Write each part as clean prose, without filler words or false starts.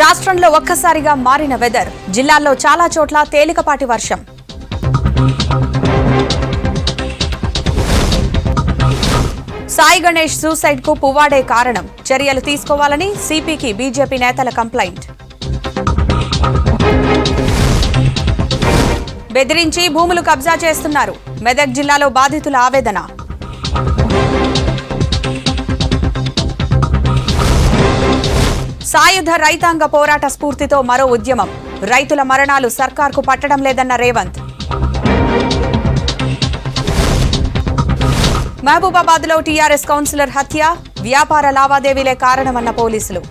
రాష్ట్రంలో ఒక్కసారిగా మారిన వెదర్. జిల్లాల్లో చాలా చోట్ల తేలికపాటి వర్షం. సాయి గణేష్ సూసైడ్ కు పువ్వాడే కారణం. చర్యలు తీసుకోవాలని సిపికి బీజేపీ నేతల కంప్లైంట్. బెదిరించి భూములు కబ్జా చేస్తున్నారు. మెదక్ జిల్లాలో బాధితుల ఆవేదన. సాయుధ రైతాంగ పోరాట స్ఫూర్తితో మరో ఉద్యమం. రైతుల మరణాలు సర్కార్కు పట్టడం లేదన్న రేవంత్. మహబూబాబాద్లో టీఆర్ఎస్ కౌన్సిలర్ హత్య. వ్యాపార లావాదేవీలే కారణమన్న పోలీసులు.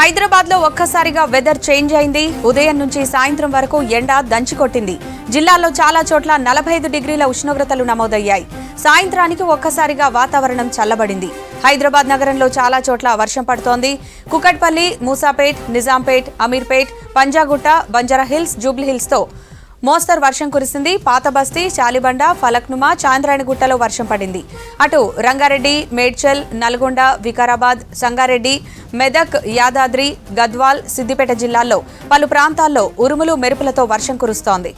హైదరాబాద్ లో ఒక్కసారిగా వెదర్ చేంజ్ అయింది. ఉదయం నుంచి సాయంత్రం వరకు ఎండ దంచికొట్టింది. జిల్లాల్లో చాలా చోట్ల 45 డిగ్రీల ఉష్ణోగ్రతలు నమోదయ్యాయి. సాయంత్రానికి ఒక్కసారిగా వాతావరణం చల్లబడింది. హైదరాబాద్ నగరంలో చాలా చోట్ల వర్షం పడుతోంది. కుకట్పల్లి, మూసాపేట్, నిజాంపేట్, అమీర్పేట్, పంజాగుట్ట, బంజారాహిల్స్, జూబ్లీహిల్స్ తో మోస్తరు వర్షం కురిసింది. పాతబస్తీ, చాలిబండ, ఫలక్నుమా, చాంద్రాయణగుట్టలో వర్షం పడింది. అటు రంగారెడ్డి, మేడ్చల్, నల్గొండ, వికారాబాద్, సంగారెడ్డి, మెదక్, యాదాద్రి, గద్వాల్, సిద్దిపేట జిల్లాల్లో పలు ప్రాంతాల్లో ఉరుములు మెరుపులతో వర్షం కురుస్తోంది.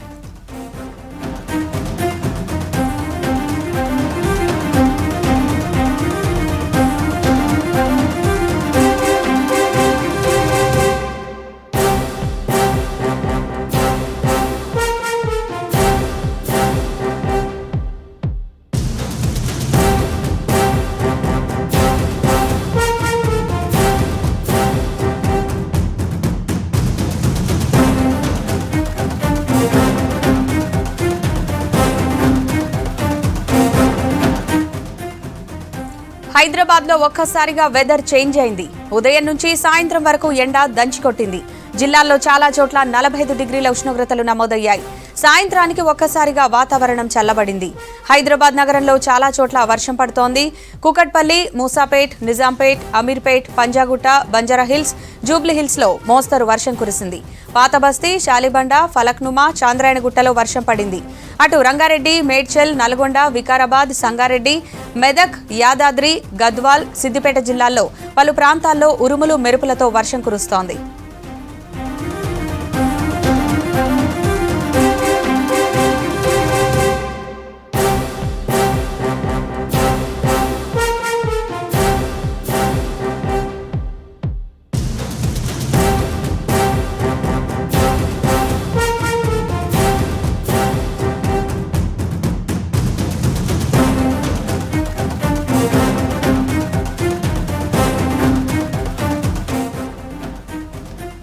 హైదరాబాద్ లో ఒక్కసారిగా వెదర్ చేంజ్ అయింది. ఉదయం నుంచి సాయంత్రం వరకు ఎండ దంచికొట్టింది. జిల్లాల్లో చాలా చోట్ల 45 డిగ్రీల ఉష్ణోగ్రతలు నమోదయ్యాయి. సాయంత్రానికి ఒక్కసారిగా వాతావరణం చల్లబడింది. హైదరాబాద్ నగరంలో చాలా చోట్ల వర్షం పడుతోంది. కుకట్పల్లి, మూసాపేట్, నిజాంపేట్, అమీర్పేట్, పంజాగుట్ట, బంజారాహిల్స్, జూబ్లీహిల్స్ లో మోస్తరు వర్షం కురిసింది. పాతబస్తీ, శాలిబండ, ఫలక్నుమా, చాంద్రాయణగుట్టలో వర్షం పడింది. అటు రంగారెడ్డి, మేడ్చల్, నల్గొండ, వికారాబాద్, సంగారెడ్డి, మెదక్, యాదాద్రి, గద్వాల్, సిద్దిపేట జిల్లాల్లో పలు ప్రాంతాల్లో ఉరుములు మెరుపులతో వర్షం కురుస్తోంది.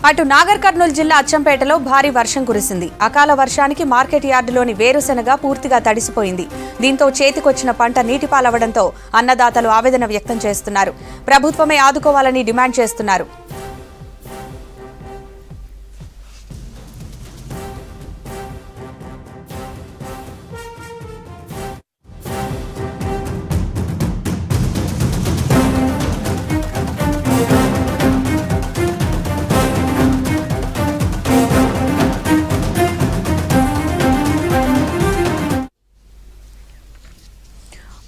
అటు నాగర్ కర్నూలు జిల్లా అచ్చంపేటలో భారీ వర్షం కురిసింది. అకాల వర్షానికి మార్కెట్ యార్డులోని వేరుశెనగ పూర్తిగా తడిసిపోయింది. దీంతో చేతికొచ్చిన పంట నీటిపాలవడంతో అన్నదాతలు ఆవేదన వ్యక్తం చేస్తున్నారు. ప్రభుత్వమే ఆదుకోవాలని డిమాండ్ చేస్తున్నారు.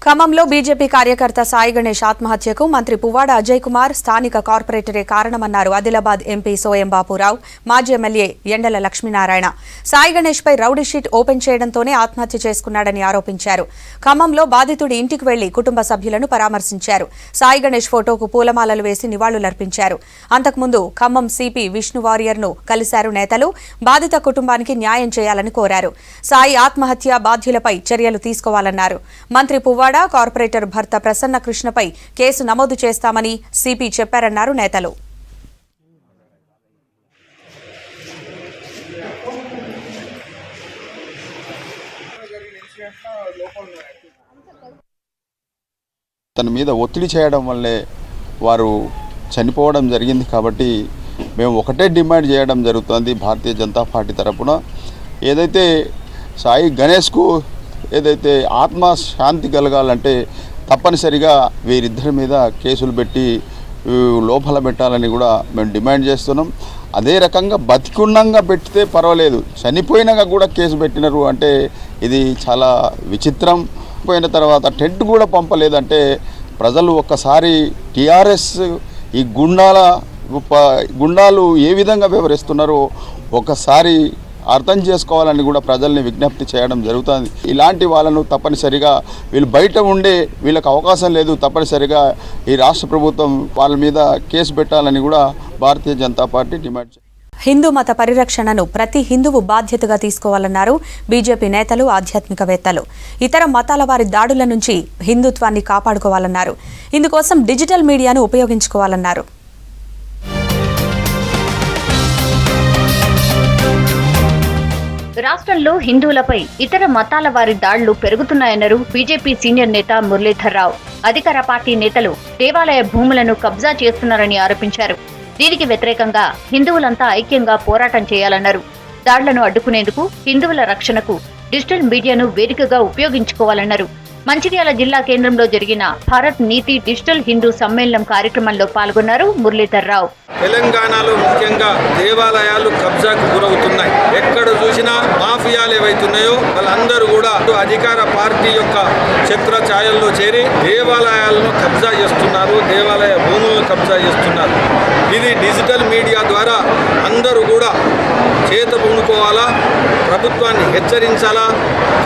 ఖమ్మంలో బీజేపీ కార్యకర్త సాయి గణేష్ ఆత్మహత్యకు మంత్రి పువ్వాడ అజయ్ కుమార్, స్థానిక కార్పొరేటరే కారణమన్నారు ఆదిలాబాద్ ఎంపీ సోయం బాపురావు, మాజీ ఎమ్మెల్యే ఎండల లక్ష్మీనారాయణ. సాయి గణేష్ పై రౌడీ షీట్ ఓపెన్ చేయడంతోనే ఆత్మహత్య చేసుకున్నాడని ఆరోపించారు. ఖమ్మంలో బాధితుడి ఇంటికి వెళ్లి కుటుంబ సభ్యులను పరామర్శించారు. సాయి గణేష్ ఫోటోకు పూలమాలలు వేసి నివాళులర్పించారు. అంతకుముందు ఖమ్మం సిపి విష్ణు వారియర్ ను కలిశారు నేతలు. బాధిత కుటుంబానికి న్యాయం చేయాలని కోరారు. సాయి ఆత్మహత్య బాధ్యులపై చర్యలు తీసుకోవాలన్నారు. మంత్రి పువ్వాడ కార్పొరేటర్ భర్త ప్రసన్న కృష్ణపై కేసు నమోదు చేస్తామని సిపి చెప్పారన్నారు నేతలు. తన మీద ఒత్తిడి చేయడం వల్లే వారు చనిపోవడం జరిగింది. కాబట్టి మేము ఒకటే డిమాండ్ చేయడం జరుగుతుంది భారతీయ జనతా పార్టీ తరపున. ఏదైతే సాయి గణేష్కు ఏదైతే ఆత్మ శాంతి కలగాలంటే తప్పనిసరిగా వీరిద్దరి మీద కేసులు పెట్టి లోపల పెట్టాలని కూడా మేము డిమాండ్ చేస్తున్నాం. అదే రకంగా బతికున్నంగా పెడితే పర్వాలేదు, చనిపోయినాక కూడా కేసు పెట్టినారు అంటే ఇది చాలా విచిత్రం. పోయిన తర్వాత టెంట్ కూడా పంపలేదంటే ప్రజలు ఒక్కసారి టీఆర్ఎస్ ఈ గుండాలు ఏ విధంగా వివరిస్తున్నారో ఒకసారి అర్థం చేసుకోవాలని కూడా ప్రజల్ని విజ్ఞప్తి చేయడం జరుగుతుంది. ఇలాంటి వాళ్ళను తప్పనిసరిగా వీళ్ళు బయట ఉండే వీళ్ళకి అవకాశం లేదు, తప్పనిసరిగా ఈ రాష్ట్ర ప్రభుత్వం వాళ్ళ మీద కేసు పెట్టాలని కూడా భారతీయ జనతా పార్టీ డిమాండ్ చేస్తుంది. హిందూ మత పరిరక్షణను ప్రతి హిందువు బాధ్యతగా తీసుకోవాలన్నారు బీజేపీ నేతలు, ఆధ్యాత్మికవేత్తలు. ఇతర మతాల వారి దాడుల నుంచి హిందుత్వాన్ని కాపాడుకోవాలన్నారు. ఇందుకోసం డిజిటల్ మీడియాను ఉపయోగించుకోవాలన్నారు. రాష్ట్రంలో హిందువులపై ఇతర మతాల వారి దాడులు పెరుగుతున్నాయన్నారు బీజేపీ సీనియర్ నేత మురళీధర్ రావు. అధికార పార్టీ నేతలు దేవాలయ భూములను కబ్జా చేస్తున్నారని ఆరోపించారు. దీనికి వ్యతిరేకంగా హిందువులంతా ఐక్యంగా పోరాటం చేయాలన్నారు. దాడులను అడ్డుకునేందుకు హిందువుల రక్షణకు డిజిటల్ మీడియాను వేదికగా ఉపయోగించుకోవాలన్నారు. మంచిర్యాల జిల్లా కేంద్రంలో జరిగిన భారత్ నీతి డిజిటల్ హిందూ సమ్మేళనం కార్యక్రమంలో పాల్గొన్నారు మురళీధర్ రావు. తెలంగాణలో ముఖ్యంగా దేవాలయాలు కబ్జాకు గురవుతున్నాయి. ఎక్కడ చూసినా మాఫియాలు ఏవైతున్నాయో వాళ్ళందరూ కూడా అధికార పార్టీ యొక్క ఛత్ర ఛాయల్లో చేరి దేవాలయాలను కబ్జా చేస్తున్నారు, దేవాలయ భూములను కబ్జా చేస్తున్నారు. ఇది డిజిటల్ మీడియా ద్వారా అందరూ కూడా చేత పూనుకోవాలా, ప్రభుత్వాన్ని హెచ్చరించాలా,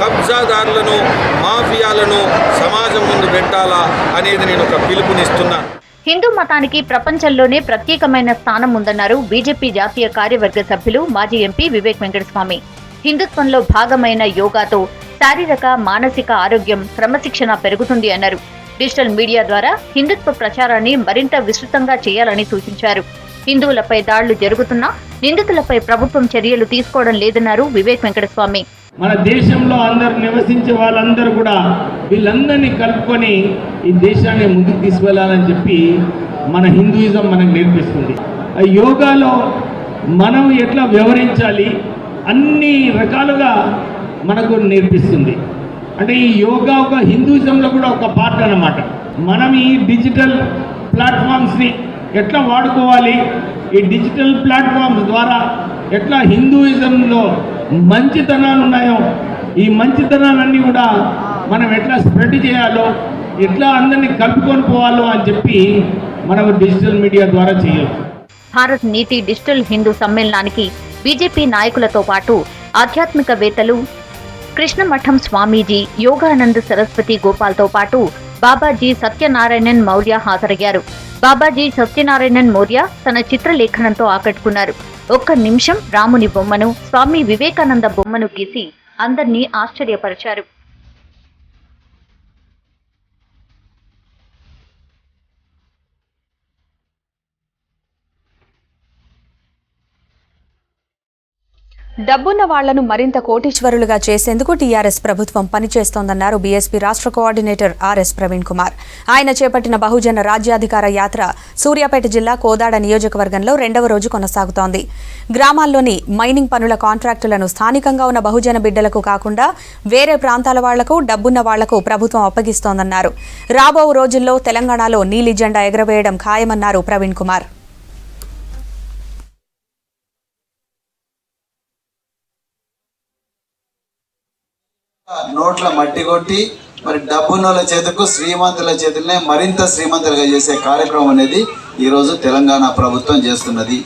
కబ్జాదారులను మాఫియాలను సమాజం ముందు పెట్టాలా అనేది నేను ఒక పిలుపునిస్తున్నాను. హిందూ మతానికి ప్రపంచంలోనే ప్రత్యేకమైన స్థానం ఉందన్నారు బీజేపీ జాతీయ కార్యవర్గ సభ్యులు మాజీ ఎంపీ వివేక్ వెంకటస్వామి. హిందుత్వంలో భాగమైన యోగాతో శారీరక, మానసిక ఆరోగ్యం, క్రమశిక్షణ పెరుగుతుంది అన్నారు. డిజిటల్ మీడియా ద్వారా హిందుత్వ ప్రచారాన్ని మరింత విస్తృతంగా చేయాలని సూచించారు. హిందువులపై దాడులు జరుగుతున్నా నిందితులపై ప్రభుత్వం చర్యలు తీసుకోవడం లేదన్నారు వివేక్ వెంకటస్వామి. మన దేశంలో అందరు నివసించే వాళ్ళందరూ కూడా వీళ్ళందరినీ కలుపుకొని ఈ దేశాన్ని ముందుకు తీసుకెళ్లాలని చెప్పి మన హిందూయిజం మనకు నేర్పిస్తుంది. యోగాలో మనం ఎట్లా వ్యవహరించాలి అన్ని రకాలుగా మనకు నేర్పిస్తుంది. అంటే ఈ యోగా ఒక హిందూయిజంలో కూడా ఒక పార్ట్ అన్నమాట. మనం ఈ డిజిటల్ ప్లాట్ఫామ్స్ని ఎట్లా వాడుకోవాలి, ఈ డిజిటల్ ప్లాట్ఫామ్స్ ద్వారా ఎట్లా హిందూయిజంలో మంచితనాలు ఉన్నాయో ఈ మంచితనాలన్నీ కూడా మనం ఎట్లా స్ప్రెడ్ చేయాలో, ఎట్లా అందరినీ కలుపుకొని పోవాలో అని చెప్పి మనం డిజిటల్ మీడియా ద్వారా చేయొచ్చు. భారత్ నీతి డిజిటల్ హిందూ సమ్మేళనానికి బీజేపీ నాయకులతో పాటు ఆధ్యాత్మికవేత్తలు కృష్ణమఠం స్వామీజీ, యోగానంద్ సరస్వతి గోపాల్తో పాటు బాబాజీ సత్యనారాయణన్ మౌర్య హాజరయ్యారు. బాబాజీ సత్యనారాయణన్ మౌర్య తన చిత్రలేఖనంతో ఆకట్టుకున్నారు. ఒక్క నిమిషం రాముని బొమ్మను, స్వామి వివేకానంద బొమ్మను గీసి అందర్నీ ఆశ్చర్యపరిచారు. డబ్బున్న వాళ్లను మరింత కోటీశ్వరులుగా చేసేందుకు టీఆర్ఎస్ ప్రభుత్వం పనిచేస్తోందన్నారు బీఎస్పీ రాష్ట్ర కోఆర్డినేటర్ ఆర్ఎస్ ప్రవీణ్ కుమార్. ఆయన చేపట్టిన బహుజన రాజ్యాధికార యాత్ర సూర్యాపేట జిల్లా కోదాడ నియోజకవర్గంలో 2వ రోజు కొనసాగుతోంది. గ్రామాల్లోని మైనింగ్ పనుల కాంట్రాక్టులను స్థానికంగా ఉన్న బహుజన బిడ్డలకు కాకుండా వేరే ప్రాంతాల వాళ్లకు, డబ్బున్న వాళ్లకు ప్రభుత్వం అప్పగిస్తోందన్నారు. రాబో రోజుల్లో తెలంగాణలో నీలి జెండా ఎగరవేయడం ఖాయమన్నారు ప్రవీణ్ కుమార్. నోట్ల మట్టి కొట్టి మరి డబ్బున్నోళ్ళ చేతకు శ్రీమంతుల చేతులనే మరింత శ్రీమంతులుగా చేసే కార్యక్రమం అనేది ఈరోజు తెలంగాణ ప్రభుత్వం చేస్తున్నది.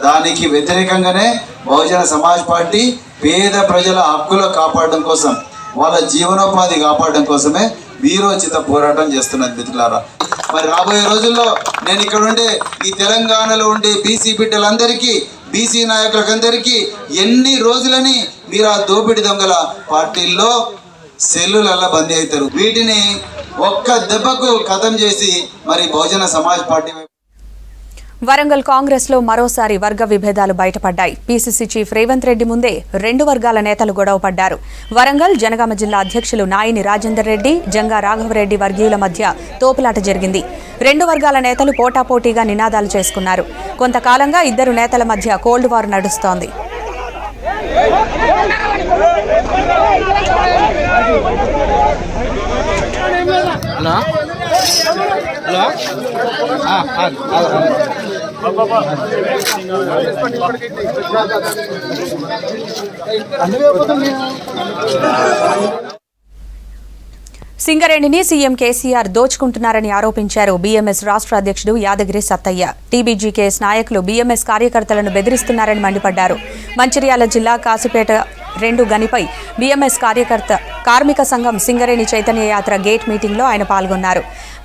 దానికి వ్యతిరేకంగానే బహుజన సమాజ్ పార్టీ పేద ప్రజల హక్కులు కాపాడడం కోసం, వాళ్ళ జీవనోపాధి కాపాడడం కోసమే వీరోచిత పోరాటం చేస్తున్నది మిత్రులారా. మరి రాబోయే రోజుల్లో నేను ఇక్కడ ఉండే ఈ తెలంగాణలో ఉండే బీసీ బిడ్డలందరికీ, బీసీ నాయకులందరికీ ఎన్ని రోజులని మీరు ఆ దోపిడి దొంగల పార్టీల్లో సెల్లులల్లా బందీ అవుతారు. వీటిని ఒక్క దెబ్బకు ఖతం చేసి మరి బహుజన సమాజ్ పార్టీ. వరంగల్ కాంగ్రెస్ లో మరోసారి వర్గ విభేదాలు బయటపడ్డాయి. పీసీసీ చీఫ్ రేవంత్ రెడ్డి ముందే 2 వర్గాల నేతలు గొడవ పడ్డారు. వరంగల్ జనగామ జిల్లా అధ్యక్షులు నాయిని రాజేందర్ రెడ్డి, జంగా రాఘవరెడ్డి వర్గీయుల మధ్య తోపులాట జరిగింది. 2 వర్గాల నేతలు పోటాపోటీగా నినాదాలు చేసుకున్నారు. కొంతకాలంగా ఇద్దరు నేతల మధ్య కోల్డ్ వార్ నడుస్తోంది. అన్నా సింగరేణిని సీఎం కేసీఆర్ దోచుకుంటున్నారని ఆరోపించారు బీఎంఎస్ రాష్ట్ర అధ్యక్షుడు యాదగిరి సత్తయ్య. టీబీజీకేఎస్ నాయకులు బీఎంఎస్ కార్యకర్తలను బెదిరిస్తున్నారని మండిపడ్డారు. మంచిర్యాల జిల్లా కాసిపేట 2 గనిపై బీఎంఎస్ కార్మిక సంఘం సింగరేణి చైతన్య యాత్ర గేట్ మీటింగ్లో ఆయన పాల్గొన్నారు.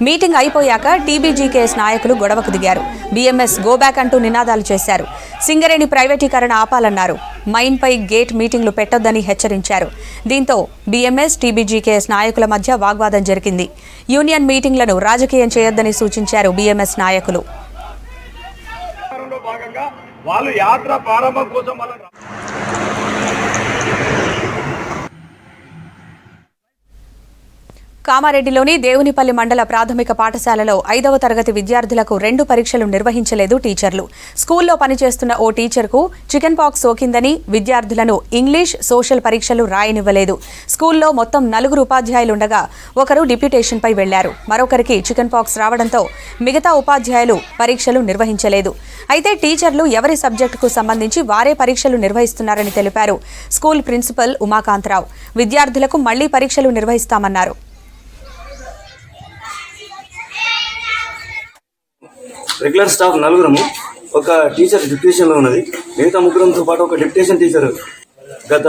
మీటింగ్ అయిపోయాక టీబీజీకేఎస్ నాయకులు గొడవకు దిగారు. బీఎంఎస్ గోబ్యాక్ అంటూ నినాదాలు చేశారు. సింగరేణి ప్రైవేటీకరణ ఆపాలన్నారు. మైన్పై గేట్ మీటింగ్లు పెట్టొద్దని హెచ్చరించారు. దీంతో బీఎంఎస్ టీబీజీకేఎస్ నాయకుల మధ్య వాగ్వాదం జరిగింది. యూనియన్ మీటింగ్లను రాజకీయం చేయొద్దని సూచించారు బీఎంఎస్ నాయకులు. కామారెడ్డిలోని దేవునిపల్లి మండల ప్రాథమిక పాఠశాలలో 5వ తరగతి విద్యార్థులకు 2 పరీక్షలు నిర్వహించలేదు టీచర్లు. స్కూల్లో పనిచేస్తున్న ఓ టీచర్కు చికెన్ పాక్స్ సోకిందని విద్యార్థులను ఇంగ్లీష్, సోషల్ పరీక్షలు రాయనివ్వలేదు. స్కూల్లో మొత్తం 4 ఉపాధ్యాయులుండగా ఒకరు డిప్యూటేషన్పై వెళ్లారు. మరొకరికి చికెన్ పాక్స్ రావడంతో మిగతా ఉపాధ్యాయులు పరీక్షలు నిర్వహించలేదు. అయితే టీచర్లు ఎవరి సబ్జెక్టుకు సంబంధించి వారే పరీక్షలు నిర్వహిస్తున్నారని తెలిపారు స్కూల్ ప్రిన్సిపల్ ఉమాకాంతరావు. విద్యార్థులకు మళ్లీ పరీక్షలు నిర్వహిస్తామన్నారు. రెగ్యులర్ స్టాఫ్ 4 ఒక టీచర్ డిప్యూటేషన్లో ఉన్నది. మిగతా 3తో పాటు ఒక డిప్యూటేషన్ టీచర్ గత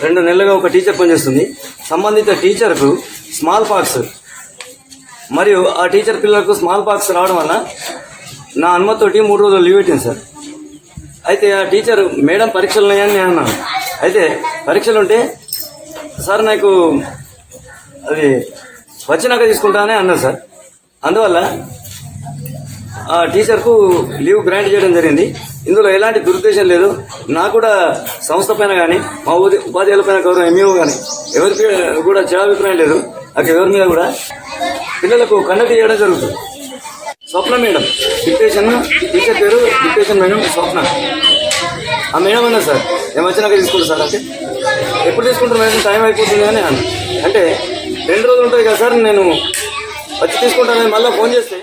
2 నెలలుగా ఒక టీచర్ పనిచేస్తుంది. సంబంధిత టీచర్కు స్మాల్ పాక్స్ మరియు ఆ టీచర్ పిల్లలకు స్మాల్ పాక్స్ రావడం వల్ల నా అనుమతితోటి 3 రోజులు లీవ్ పెట్టింది సార్. అయితే ఆ టీచర్ మేడం పరీక్షలు ఉన్నాయని నేను అన్నాను. అయితే పరీక్షలు ఉంటే సార్ నాకు అది వచ్చినాక తీసుకుంటానని అన్నారు సార్. అందువల్ల ఆ టీచర్కు లీవ్ గ్రాంట్ చేయడం జరిగింది. ఇందులో ఎలాంటి దురుద్దేశం లేదు. నాకు కూడా సంస్థ పైన కానీ మా ఉపాధ్యాయుల పైన గౌరవం ఎంఈఓ కానీ ఎవరికి కూడా జవాభిప్రాయం లేదు. నాకు ఎవరి మీద కూడా పిల్లలకు కండక్ట్ చేయడం జరుగుతుంది. స్వప్న మేడం డిప్యూటేషన్ టీచర్ పేరు డిప్యూటేషన్ మేడం స్వప్న. ఆ మేడం అన్నా సార్ మేము వచ్చినాక తీసుకుంటాం సార్. అంటే ఎప్పుడు తీసుకుంటారు మేడం, టైం అయిపోతుంది అని అంటే 2 రోజులు ఉంటుంది కదా సార్, నేను వచ్చి తీసుకుంటానని మళ్ళీ ఫోన్ చేస్తే.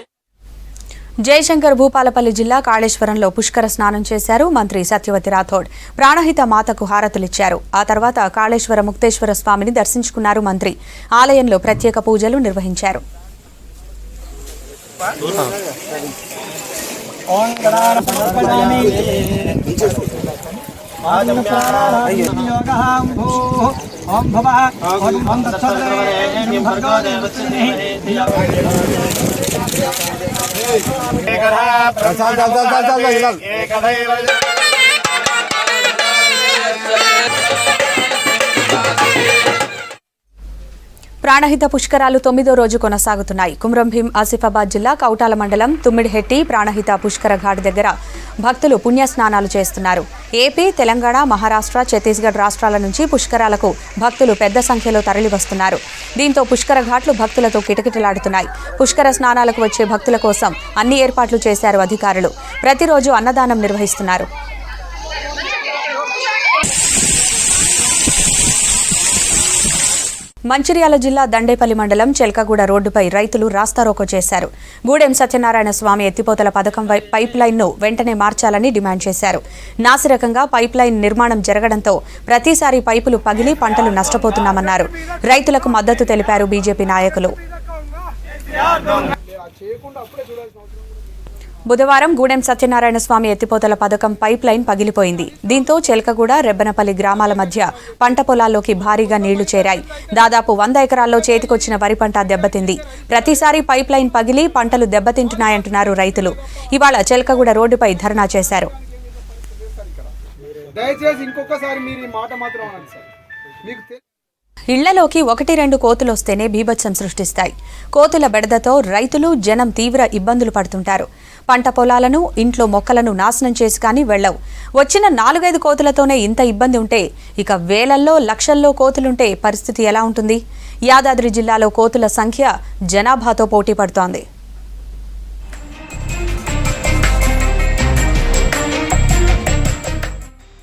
జయశంకర్ భూపాలపల్లి జిల్లా కాళేశ్వరంలో పుష్కర స్నానం చేశారు మంత్రి సత్యవతి రాథోడ్. ప్రాణహిత మాతకు హారతులిచ్చారు. ఆ తర్వాత కాళేశ్వర ముక్తేశ్వర స్వామిని దర్శించుకున్నారు మంత్రి. ఆలయంలో ప్రత్యేక పూజలు నిర్వహించారు. ప్రాణహిత పుష్కరాలు 9వ రోజు కొనసాగుతున్నాయి. కుమ్రంభీం ఆసిఫాబాద్ జిల్లా కౌటాల మండలం తుమ్మిడిహెట్టి ప్రాణహిత పుష్కర ఘాట్ దగ్గర భక్తులు పుణ్యస్నానాలు చేస్తున్నారు. ఏపీ, తెలంగాణ, మహారాష్ట్ర, ఛత్తీస్గఢ్ రాష్ట్రాల నుంచి పుష్కరాలకు భక్తులు పెద్ద సంఖ్యలో తరలివస్తున్నారు. దీంతో పుష్కర ఘాట్లు భక్తులతో కిటకిటలాడుతున్నాయి. పుష్కర స్నానాలకు వచ్చే భక్తుల కోసం అన్ని ఏర్పాట్లు చేశారు అధికారులు. ప్రతిరోజు అన్నదానం నిర్వహిస్తున్నారు. మంచిర్యాల జిల్లా దండేపల్లి మండలం చెల్కగూడ రోడ్డుపై రైతులు రాస్తారోకో చేశారు. గూడెం సత్యనారాయణ స్వామి ఎత్తిపోతల పథకం పైప్ లైన్ను వెంటనే మార్చాలని డిమాండ్ చేశారు. నాసిరకంగా పైప్ లైన్ నిర్మాణం జరగడంతో ప్రతిసారి పైపులు పగిలి పంటలు నష్టపోతున్నామన్నారు. రైతులకు మద్దతు తెలిపారు బీజేపీ నాయకులు. బుధవారం గూడెం సత్యనారాయణ స్వామి ఎత్తిపోతల పథకం పైప్ లైన్ పగిలిపోయింది. దీంతో చెల్కగూడ, రెబ్బనపల్లి గ్రామాల మధ్య పంట పొలాల్లోకి భారీగా నీళ్లు చేరాయి. దాదాపు 100 ఎకరాల్లో చేతికొచ్చిన వరి పంట దెబ్బతింది. ప్రతిసారి పైప్ లైన్ పగిలి పంటలు దెబ్బతింటున్నాయంటున్నారు రైతులు. ఇవాళ చెల్కగూడ రోడ్డుపై ధర్నా చేశారు. ఇళ్లలోకి 1-2 కోతులొస్తేనే బీభత్సం సృష్టిస్తాయి. కోతుల బెడదతో రైతులు, జనం తీవ్ర ఇబ్బందులు పడుతుంటారు. పంట పొలాలను, ఇంట్లో మొక్కలను నాశనం చేసి కానీ వెళ్లవు. వచ్చిన 4-5 కోతులతోనే ఇంత ఇబ్బంది ఉంటే ఇక వేలల్లో, లక్షల్లో కోతులుంటే పరిస్థితి ఎలా ఉంటుంది? యాదాద్రి జిల్లాలో కోతుల సంఖ్య జనాభాతో పోటీ పడుతోంది.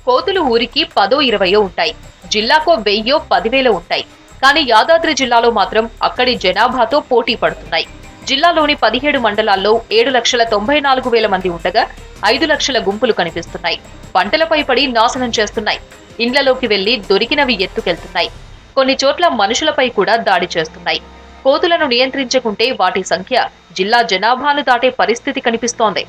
కోతులు ఊరికి 10-20 ఉంటాయి. జిల్లాకో 1000-10,000 ఉంటాయి. కానీ యాదాద్రి జిల్లాలో మాత్రం అక్కడి జనాభాతో పోటీ పడుతున్నాయి. జిల్లాలోని 17 మండలాల్లో 7,94,000 మంది ఉండగా 5 లక్షల గుంపులు కనిపిస్తున్నాయి. పంటలపై పడి నాశనం చేస్తున్నాయి. ఇండ్లలోకి వెళ్లి దొరికినవి ఎత్తుకెళ్తున్నాయి. కొన్ని చోట్ల మనుషులపై కూడా దాడి చేస్తున్నాయి. కోతులను నియంత్రించకుంటే వాటి సంఖ్య జిల్లా జనాభాను దాటే పరిస్థితి కనిపిస్తోంది.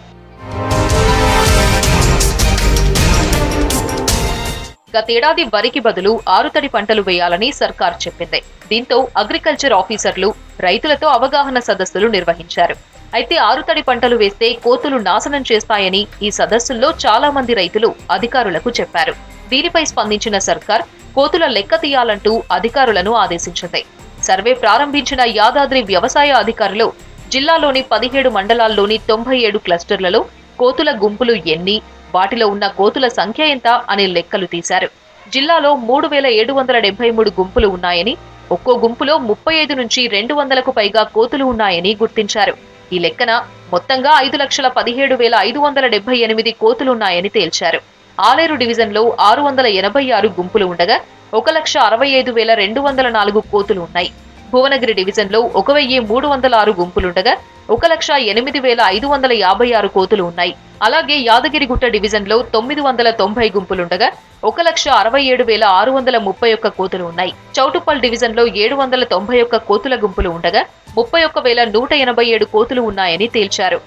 గతేడాది వరికి బదులు ఆరుతడి పంటలు వేయాలని సర్కార్ చెప్పింది. దీంతో అగ్రికల్చర్ ఆఫీసర్లు రైతులతో అవగాహన సదస్సులు నిర్వహించారు. అయితే ఆరుతడి పంటలు వేస్తే కోతులు నాశనం చేస్తాయని ఈ సదస్సుల్లో చాలా మంది రైతులు అధికారులకు చెప్పారు. దీనిపై స్పందించిన సర్కార్ కోతుల లెక్క తీయాలంటూ అధికారులను ఆదేశించింది. సర్వే ప్రారంభించిన యాదాద్రి వ్యవసాయ అధికారులు జిల్లాలోని 17 మండలాల్లోని 97 క్లస్టర్లలో కోతుల గుంపులు ఎన్ని, వాటిలో ఉన్న కోతుల సంఖ్య ఎంత అనే లెక్కలు తీశారు. జిల్లాలో 3,773 గుంపులు ఉన్నాయని, ఒక్కో గుంపులో 35 నుంచి 200కు పైగా కోతులు ఉన్నాయని గుర్తించారు. ఈ లెక్కన మొత్తంగా 5,17,578 కోతులున్నాయని తేల్చారు. ఆలేరు డివిజన్లో 686 గుంపులు ఉండగా 1,65,204 కోతులు ఉన్నాయి. భువనగిరి డివిజన్లో 1,306 గుంపులుండగా 1,08,556 కోతులు ఉన్నాయి. అలాగే యాదగిరిగుట్ట డివిజన్లో 990 గుంపులుండగా 1,67,631 కోతులు ఉన్నాయి. చౌటుప్పల్ డివిజన్లో 791 కోతుల గుంపులు ఉండగా 31,187 కోతులు ఉన్నాయని తేల్చారు.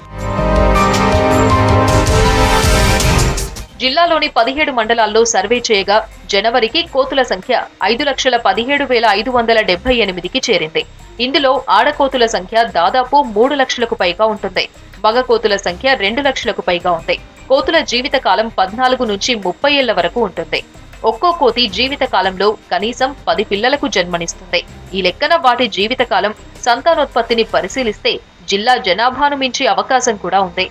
జిల్లాలోని 17 మండలాల్లో సర్వే చేయగా జనవరికి కోతుల సంఖ్య 5,17,578కి చేరింది. ఇందులో ఆడకోతుల సంఖ్య దాదాపు 3 లక్షలకు పైగా ఉంటుంది. మగ కోతుల సంఖ్య 2 లక్షలకు పైగా ఉంది. కోతుల జీవితకాలం 14 నుంచి 30 ఏళ్ల వరకు ఉంటుంది. ఒక్కో కోతి జీవితకాలంలో కనీసం 10 పిల్లలకు జన్మనిస్తుంది. ఈ లెక్కన వాటి జీవితకాలం, సంతానోత్పత్తిని పరిశీలిస్తే జిల్లా జనాభాను మించే అవకాశం కూడా ఉంది.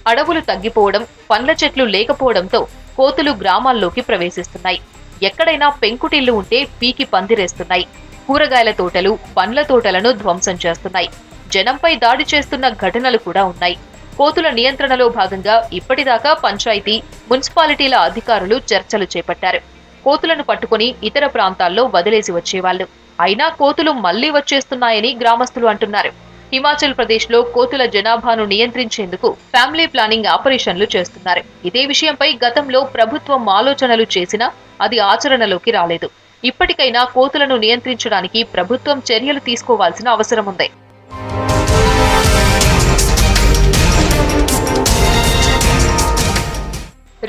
అడవులు తగ్గిపోవడం, పండ్ల చెట్లు లేకపోవడంతో కోతులు గ్రామాల్లోకి ప్రవేశిస్తున్నాయి. ఎక్కడైనా పెంకుటిల్లు ఉంటే పీకి పందిరేస్తున్నాయి. కూరగాయల తోటలు, పండ్ల తోటలను ధ్వంసం చేస్తున్నాయి. జనంపై దాడి చేస్తున్న ఘటనలు కూడా ఉన్నాయి. కోతుల నియంత్రణలో భాగంగా ఇప్పటిదాకా పంచాయతీ, మున్సిపాలిటీల అధికారులు చర్చలు చేపట్టారు. కోతులను పట్టుకుని ఇతర ప్రాంతాల్లో వదిలేసి వచ్చేవాళ్లు. అయినా కోతులు మళ్లీ వచ్చేస్తున్నాయని గ్రామస్తులు అంటున్నారు. హిమాచల్ ప్రదేశ్ లో కోతుల జనాభాను నియంత్రించేందుకు ఫ్యామిలీ ప్లానింగ్ ఆపరేషన్లు చేస్తున్నారు. ఇదే విషయంపై గతంలో ప్రభుత్వం ఆలోచనలు చేసినా అది ఆచరణలోకి రాలేదు. ఇప్పటికైనా కోతులను నియంత్రించడానికి ప్రభుత్వం చర్యలు తీసుకోవాల్సిన అవసరం ఉంది.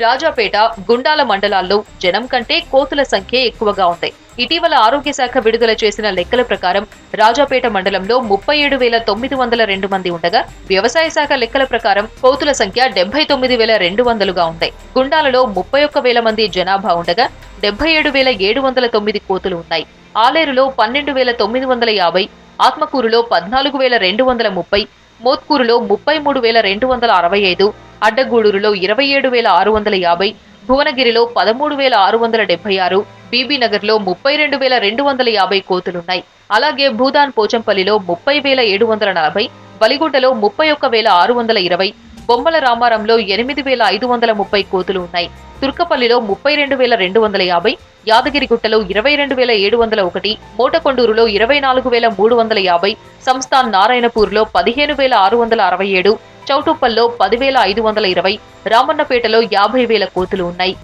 రాజాపేట, గుండాల మండలాల్లో జనం కంటే కోతుల సంఖ్య ఎక్కువగా ఉంది. ఇటీవల ఆరోగ్య శాఖ విడుదల చేసిన లెక్కల ప్రకారం రాజాపేట మండలంలో 37,902 మంది ఉండగా, వ్యవసాయ శాఖ లెక్కల ప్రకారం కోతుల సంఖ్య 79,200గా ఉంది. గుండాలలో 31,000 మంది జనాభా ఉండగా 77,709 కోతులు ఉన్నాయి. ఆలేరులో 12,950, ఆత్మకూరులో 14,230, మోత్కూరులో 33,265, అడ్డగూడూరులో 27,650, భువనగిరిలో 13,676, బీబీనగర్లో 32,250 కోతులున్నాయి. అలాగే భూదాన్ పోచంపల్లిలో 30,740, వలిగుంటలో 31,620, బొమ్మల రామారంలో 8,530 కోతులు ఉన్నాయి. తుర్కపల్లిలో 32,250, యాదగిరిగుట్టలో 22,701, మోటకొండూరులో 24,350, సంస్థాన్ నారాయణపూర్లో 15,667, చౌటుప్పల్లో 10,520, రామన్నపేటలో 50,000 కోతులు ఉన్నాయి.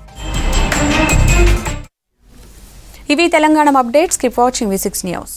ఇవి Telangana updates. Keep watching V6 news.